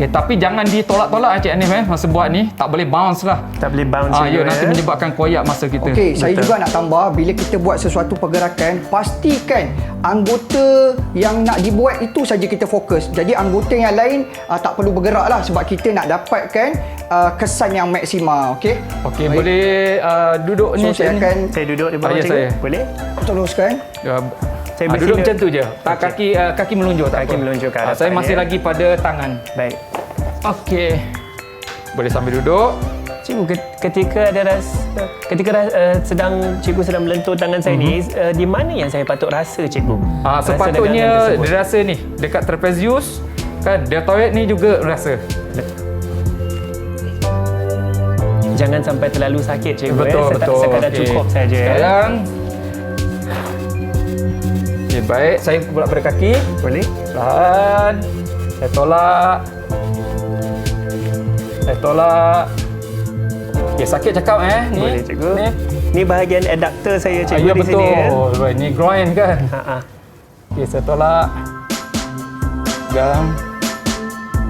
Tapi jangan ditolak-tolak Cik Hanif masa buat ni, tak boleh bounce lah. Tak boleh bounce Ya, nanti menyebabkan koyak masa kita. Okey, saya juga nak tambah, bila kita buat sesuatu pergerakan, pastikan anggota yang nak dibuat itu saja kita fokus. Jadi anggota yang lain tak perlu bergerak lah, sebab kita nak dapatkan kesan yang maksima. Okey? Okey, boleh duduk ni. So, saya duduk di bawah Ya, cikgu. saya. Boleh? teruskan. Saya duduk bersila. macam tu je. Tak, kaki melunjuk. Tak Kaki apa. melunjuk ke hadapan, Saya masih ya. lagi pada tangan. Baik. Okey. Boleh sambil duduk. Cikgu, ketika cikgu sedang melentur tangan saya ni, di mana yang saya patut rasa cikgu? Rasa Sepatutnya dagangan tersebut. dia rasa ni dekat trapezius kan, deltoid ni juga rasa. Jangan sampai terlalu sakit cikgu. Betul. Sekadar Okey. cukup saja. Sekarang okey, baik, saya pula pada kaki. Boleh? Perlahan. Saya tolak. Okey, sakit cakap ni. Boleh cikgu. Ni. Ni bahagian adductor saya cikgu Ya, di betul. sini ya. Ni groin kan. Okey, saya tolak. Pegang.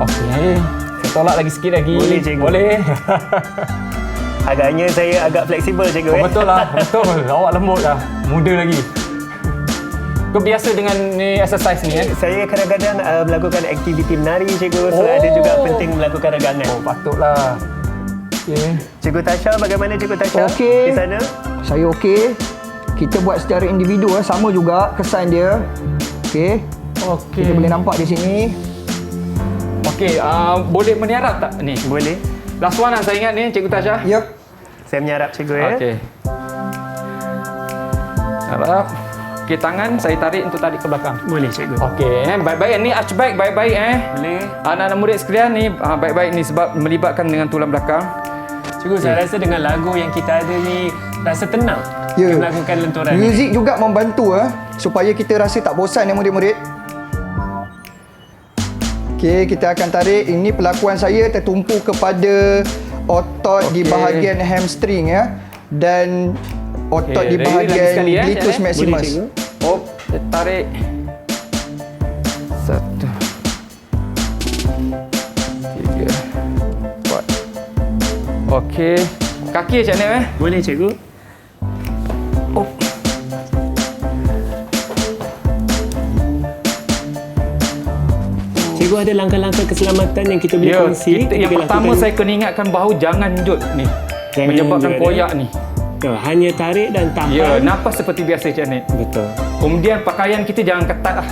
Okey. Saya tolak lagi sikit lagi. Boleh, cikgu. Boleh. Agaknya saya agak fleksibel cikgu. Betul lah. Betul. Awak lembut lah. Muda lagi. Kau biasa dengan ni exercise ni Saya kadang-kadang melakukan aktiviti menari cikgu. So ada juga penting melakukan regangan. Patutlah. Okey. Cikgu Tasha, bagaimana cikgu Tasha Okey. di sana? Saya okey. Kita buat secara individu sama juga kesan dia. Okey. Okey. Kita boleh nampak di sini. Okey, boleh meniarap tak ni? Boleh. Last one lah saya ingat ni, Cikgu Tasha. Ya. Saya menyarap cikgu ya. Okey. Harap. Okey, tangan saya tarik untuk tarik ke belakang. Boleh cikgu. Okey, baik-baik ni arch back baik-baik Boleh. Anak-anak murid sekalian ni baik-baik ni sebab melibatkan dengan tulang belakang. Cikgu, saya rasa dengan lagu yang kita ada ni rasa tenang. Ya. Kita melakukan lenturan ni. Muzik juga membantu supaya kita rasa tak bosan murid-murid. Okey, kita akan tarik. Ini pelakuan saya tertumpu kepada otot di bahagian hamstring dan otot di Okey, ready lagi bahagian sekali, gluteus Boleh, maximus. cikgu. Tarik. 1 3 4. Okey. Kaki macam mana Boleh cikgu. Cikgu, ada langkah-langkah keselamatan yang kita boleh kongsi? Yang pertama saya kena ingatkan bahu jangan jut ni. Jangan Menyebabkan jut, koyak ni. Hanya tarik dan tahan. Ya, nafas seperti biasa macam ni. Betul. Kemudian pakaian kita jangan ketat lah.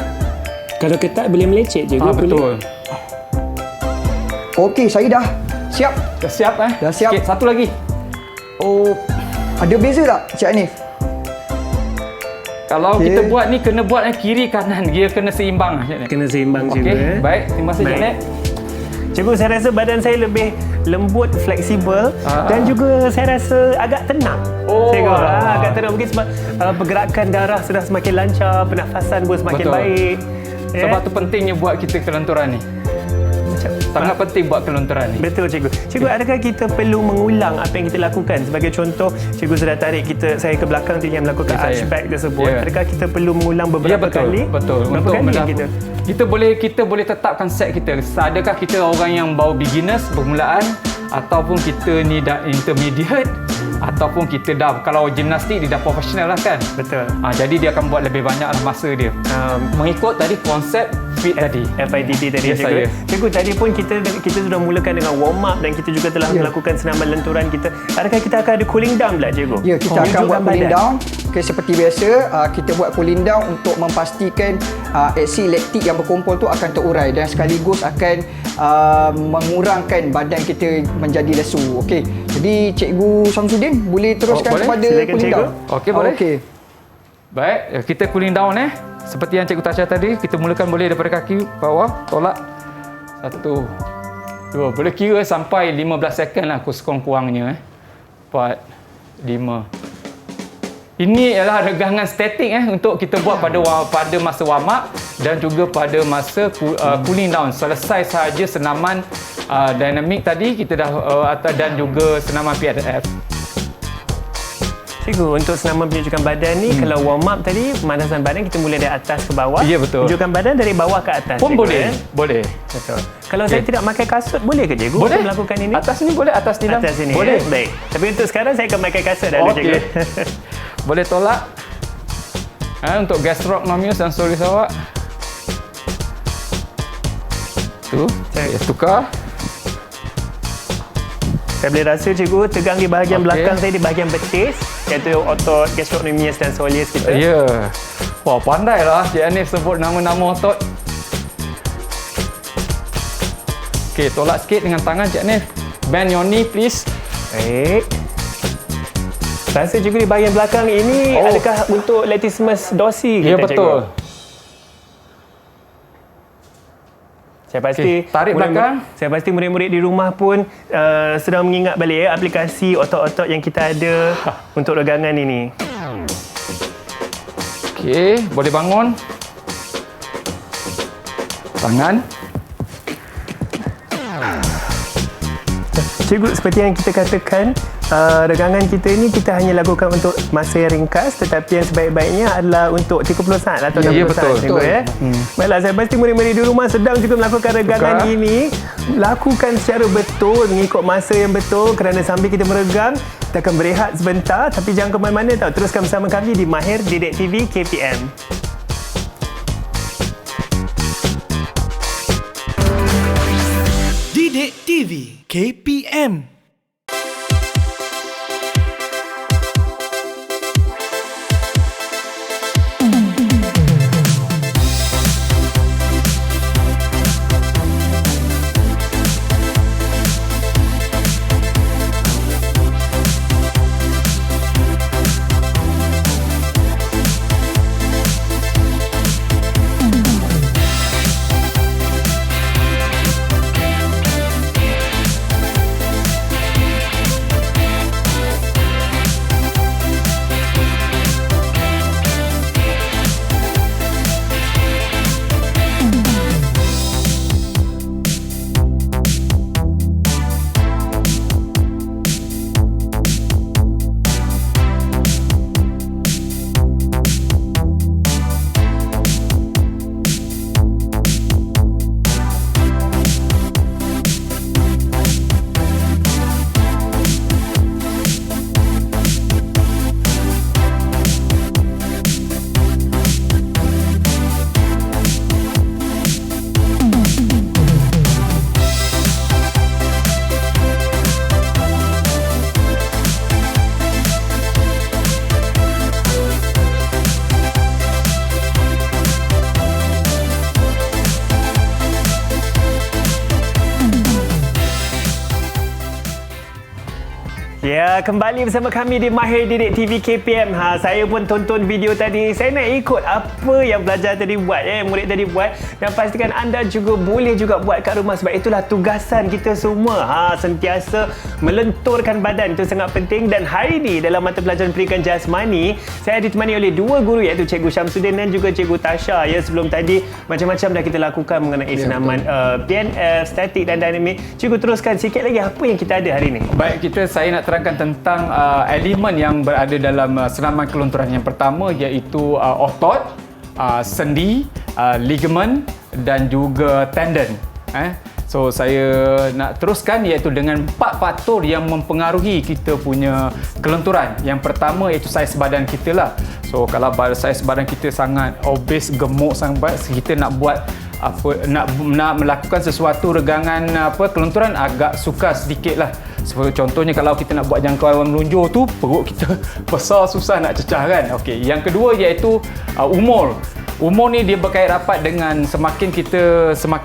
Kalau ketat boleh melecet cikgu. Betul. Boleh. Okey, saya dah siap. Dah siap Dah siap. Sikit, satu lagi. Oh, ada beza tak Cik Hanif? Kalau Okey. kita buat ni kena buat kiri kanan, dia kena seimbang macam ni. Kena seimbang cikgu. Okey, baik. Terima kasih Baik. Janet. Cikgu, saya rasa badan saya lebih lembut, fleksibel dan juga saya rasa agak tenang. Oh. Cikgu, agak tenang mungkin sebab pergerakan darah sudah semakin lancar, pernafasan pun semakin Betul. baik. Sebab tu pentingnya buat kita kelenturan ni. Sangat penting buat kelenturan ni. Betul cikgu. Cikgu, adakah kita perlu mengulang apa yang kita lakukan? Sebagai contoh, cikgu sudah tarik saya ke belakang tu yang melakukan Ya, saya. arch back tersebut. Ya. Adakah kita perlu mengulang beberapa Ya, betul. kali? Betul. Berapa Untuk kali yang kita boleh tetapkan set kita. Adakah kita orang yang baru beginners, permulaan ataupun kita ni dah intermediate ataupun kita dah, kalau gimnastik dia dah profesional lah kan. Betul. Jadi dia akan buat lebih banyak lah masa dia. Mengikut tadi konsep fit tadi. FITT tadi, Yes, cikgu. saya. Cikgu, tadi pun kita sudah mulakan dengan warm up dan kita juga telah melakukan senaman lenturan kita. Adakah kita akan ada cooling down pula, cikgu? Ya, kita akan buat Tunjukkan cooling badan. down. Okay, seperti biasa, kita buat cooling down untuk memastikan asid laktik yang berkumpul tu akan terurai dan sekaligus akan mengurangkan badan kita menjadi lesu. Okey. Jadi Cikgu Syamsuddin boleh teruskan boleh. kepada Silakan, cooling cikgu. down. Okey, boleh. Okey. Baik, kita cooling down Seperti yang Cikgu Tasha tadi, kita mulakan boleh daripada kaki bawah, tolak. 1, 2. Boleh kira sampai 15 second lah sekurang-kurangnya. 4, 5. Ini adalah regangan statik untuk kita buat pada masa warm up dan juga pada masa cooling down. Selesai sahaja senaman dinamik tadi kita dah dan juga senaman PFF. Cikgu, untuk senaman penunjukan badan ni, kalau warm up tadi, pemanasan badan kita mula dari atas ke bawah. Ya, betul. Tunjukkan badan dari bawah ke atas. Pun cikgu, boleh. Boleh. Betul. Kalau saya tidak pakai kasut, boleh ke cikgu Boleh. untuk melakukan ini? Atas ni boleh, atas ni Atas sini. boleh. Baik. Tapi untuk sekarang saya akan pakai kasut dahulu, Okey. cikgu. Boleh tolak. Untuk gastrocnemius dan stories awak. Tu, saya tukar. Saya boleh rasa, cikgu, tegang di bahagian Okey. belakang saya, di bahagian betis, iaitu otot gastrocnemius dan soleus kita. Ya. Wah, pandailah Cik Hanif sebut nama-nama otot. Okey, tolak sikit dengan tangan Cik Hanif. Bend your knee please. Baik. Rasa cikgu di bahagian belakang ini adakah untuk latissimus dorsi kita, Ya, betul. cikgu? Saya pasti Okey, tarik belakang. Saya pasti murid-murid di rumah pun sedang mengingat balik aplikasi otot-otot yang kita ada untuk regangan ini. Okey, boleh bangun. Tangan. Cikgu, seperti yang kita katakan, regangan kita ini kita hanya lakukan untuk masa yang ringkas, tetapi yang sebaik-baiknya adalah untuk 30 saat atau 60 Ya, saat, betul. cikgu. Baiklah, saya pasti murid-murid di rumah sedang juga melakukan regangan Tukar. ini. Lakukan secara betul, mengikut masa yang betul, kerana sambil kita meregang, kita akan berehat sebentar, tapi jangan ke mana-mana tau. Teruskan bersama kami di Mahir Didik TV KPM. Didik TV KPM. Ya, kembali bersama kami di Mahir Didik TV KPM. Saya pun tonton video tadi. Saya nak ikut apa yang pelajar tadi buat, yang murid tadi buat, dan pastikan anda juga boleh juga buat kat rumah, sebab itulah tugasan kita semua. Sentiasa melenturkan badan, itu sangat penting. Dan hari ini dalam mata pelajaran pendidikan jasmani, saya ditemani oleh dua guru, iaitu Cikgu Syamsuddin dan juga Cikgu Tasha. Ya, sebelum tadi macam-macam dah kita lakukan mengenai senaman PNF, statik dan dinamik. Cikgu, teruskan sikit lagi apa yang kita ada hari ini. Baik, saya nak terangkan tentang elemen yang berada dalam senaman kelunturan. Yang pertama iaitu otot, sendi, ligamen dan juga tendon. So saya nak teruskan iaitu dengan 4 faktor yang mempengaruhi kita punya kelenturan. Yang pertama iaitu saiz badan kita lah. So kalau saiz badan kita sangat obes, gemuk sangat, kita nak buat nak melakukan sesuatu regangan kelenturan agak sukar sedikit lah. Seperti contohnya kalau kita nak buat jangkauan melunjur tu, perut kita besar, susah nak cecah kan. Okey, yang kedua iaitu umur. Umur ni dia berkait rapat dengan semakin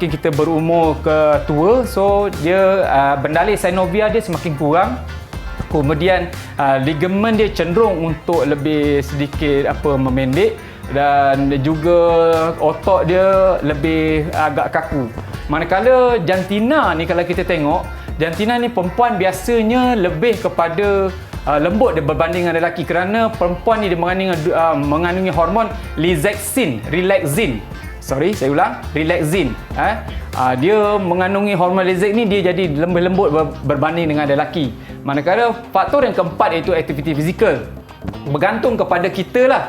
kita berumur ke tua, so dia bendalai synovial dia semakin kurang. Kemudian ligamen dia cenderung untuk lebih sedikit memendek, dan juga otot dia lebih agak kaku. Manakala jantina ni, kalau kita tengok, jantina ni perempuan biasanya lebih kepada lembut dia berbanding dengan lelaki, kerana perempuan ni dia mengandungi hormon relaxin. Dia mengandungi hormon relaxin ni, dia jadi lembut berbanding dengan lelaki. Manakala faktor yang keempat iaitu aktiviti fizikal. Bergantung kepada kita lah.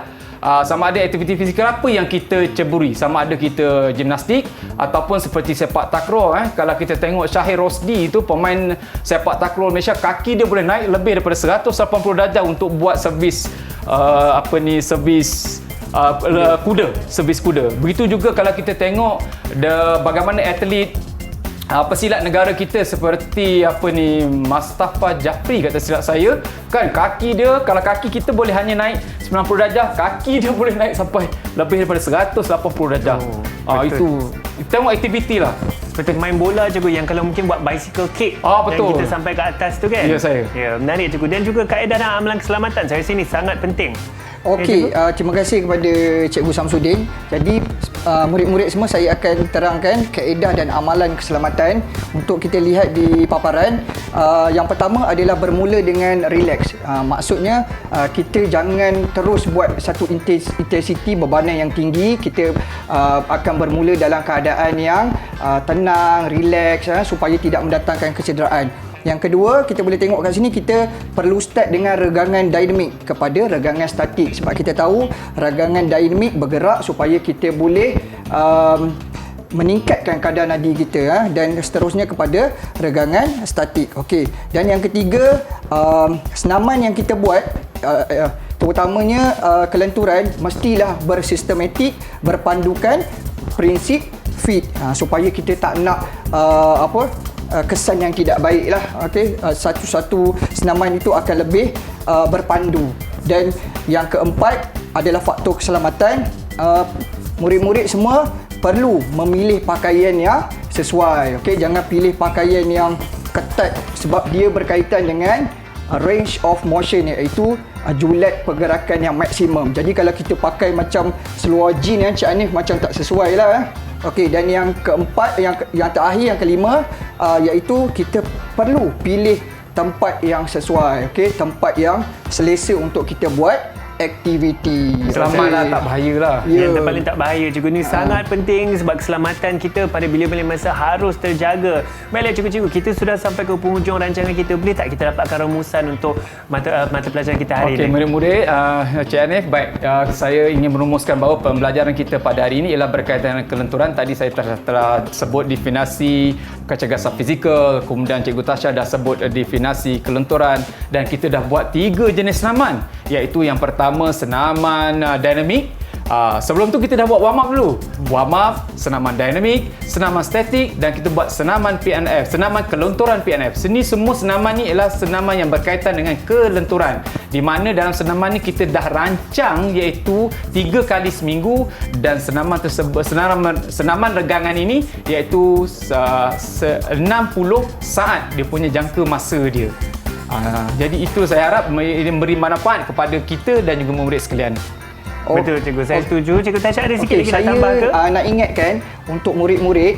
Sama ada aktiviti fizikal apa yang kita ceburi, sama ada kita gimnastik ataupun seperti sepak takraw. Kalau kita tengok Syahir Rosdi itu, pemain sepak takraw Malaysia, kaki dia boleh naik lebih daripada 180 darjah untuk buat servis servis kuda. Begitu juga kalau kita tengok bagaimana atlet pesilat negara kita seperti Mustafa Jafri, kata silap saya kan, kalau kaki kita boleh hanya naik 90 darjah, kaki dia boleh naik sampai lebih daripada 180 darjah. Itu tengok aktiviti lah. Seperti main bola cikgu, yang kalau mungkin buat bicycle kick, betul, yang kita sampai ke atas tu kan. Ya, saya. Ya, menarik cikgu. Dan juga kaedah dan amalan keselamatan, saya rasa ini sangat penting. Okey, terima kasih kepada Cikgu Samsudin. Jadi murid-murid semua, saya akan terangkan kaedah dan amalan keselamatan untuk kita lihat di paparan. Yang pertama adalah bermula dengan relax. Maksudnya kita jangan terus buat satu intensity bebanan yang tinggi. Kita akan bermula dalam keadaan yang tenang, relax, supaya tidak mendatangkan kecederaan. Yang kedua, kita boleh tengok kat sini, kita perlu start dengan regangan dinamik kepada regangan statik. Sebab kita tahu regangan dinamik bergerak supaya kita boleh meningkatkan kadar nadi kita, dan seterusnya kepada regangan statik. Okey. Dan yang ketiga, senaman yang kita buat, terutamanya kelenturan, mestilah bersistematik, berpandukan prinsip fit, supaya kita tak nak kesan yang tidak baik lah. Okay? Satu-satu senaman itu akan lebih berpandu. Dan yang keempat adalah faktor keselamatan. Murid-murid semua perlu memilih pakaian yang sesuai. Okay? Jangan pilih pakaian yang ketat, sebab dia berkaitan dengan range of motion, iaitu julat pergerakan yang maksimum. Jadi kalau kita pakai macam seluar jeans yang Cik Hanif, macam tak sesuai lah. Okey, dan yang keempat, yang terakhir, yang kelima, iaitu kita perlu pilih tempat yang sesuai, okey, tempat yang selesa untuk kita buat aktiviti. Selamatlah, tak bahayalah. Yang paling tak bahaya cikgu, ni sangat penting sebab keselamatan kita pada bila-bila masa harus terjaga. Baiklah cikgu-cikgu, kita sudah sampai ke penghujung rancangan kita. Boleh tak kita dapatkan rumusan untuk mata pelajaran kita hari ini? Okey, murid-murid, Cik Hanif, baik, saya ingin merumuskan bahawa pembelajaran kita pada hari ini ialah berkaitan dengan kelenturan. Tadi saya telah sebut definasi kecergasan fizikal, kemudian Cikgu Tasha dah sebut definasi kelenturan, dan kita dah buat 3 jenis senaman, iaitu yang pertama senaman dinamik. Sebelum tu kita dah buat warm up dulu. Warm up, senaman dinamik, senaman statik, dan kita buat senaman PNF, senaman kelenturan PNF. Semua senaman ni ialah senaman yang berkaitan dengan kelenturan, di mana dalam senaman ni kita dah rancang iaitu 3 kali seminggu, dan senaman tersebut, senaman regangan ini iaitu 60 saat dia punya jangka masa dia. Jadi itu saya harap memberi manfaat kepada kita dan juga murid sekalian. Betul cikgu, saya setuju. Cikgu Tasha ada sikit lagi nak saya tambah ke? Nak ingatkan untuk murid-murid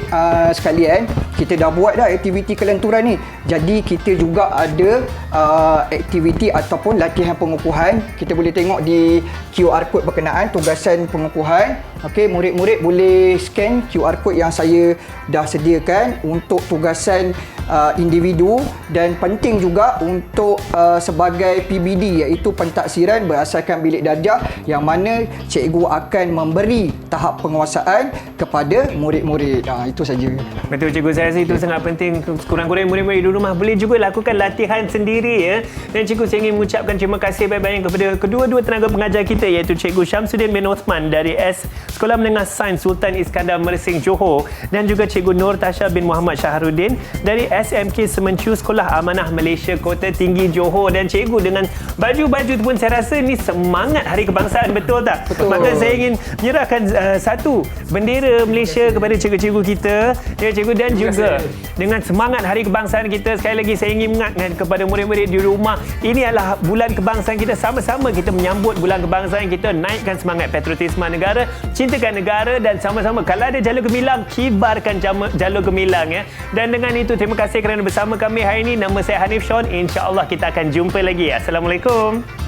sekalian, kita dah buat dah aktiviti kelenturan ni. Jadi kita juga ada aktiviti ataupun latihan pengukuhan. Kita boleh tengok di QR code berkenaan tugasan pengukuhan. Okey, murid-murid boleh scan QR code yang saya dah sediakan untuk tugasan individu, dan penting juga untuk sebagai PBD, iaitu pentaksiran berasaskan bilik darjah, yang mana cikgu akan memberi tahap penguasaan kepada murid-murid. Itu saja. Betul cikgu, saya saya rasa itu sangat penting. Kurang-kurang murid-murid di rumah boleh juga lakukan latihan sendiri ya. Dan cikgu, saya ingin mengucapkan terima kasih banyak-banyak kepada kedua-dua tenaga pengajar kita, iaitu Cikgu Syamsuddin bin Osman dari Sekolah Menengah Sains Sultan Iskandar Mersing Johor, dan juga Cikgu Nur Tasha bin Muhammad Syahrudin dari SMK Semencu Sekolah Amanah Malaysia Kota Tinggi Johor. Dan cikgu dengan baju-baju tu pun saya rasa ni semangat Hari Kebangsaan, betul tak? Betul. Maka saya ingin menyerahkan satu bendera Malaysia kepada cikgu-cikgu kita, ya cikgu, dan juga dengan semangat Hari Kebangsaan kita, sekali lagi saya ingin mengingatkan kepada murid-murid di rumah, ini adalah bulan kebangsaan kita, sama-sama kita menyambut bulan kebangsaan kita, naikkan semangat patriotisme negara, cintakan negara, dan sama-sama kalau ada jalur gemilang, kibarkan jalur gemilang ya. Dan dengan itu, terima kasih kerana bersama kami hari ini. Nama saya Hanif Sean. InsyaAllah kita akan jumpa lagi. Assalamualaikum.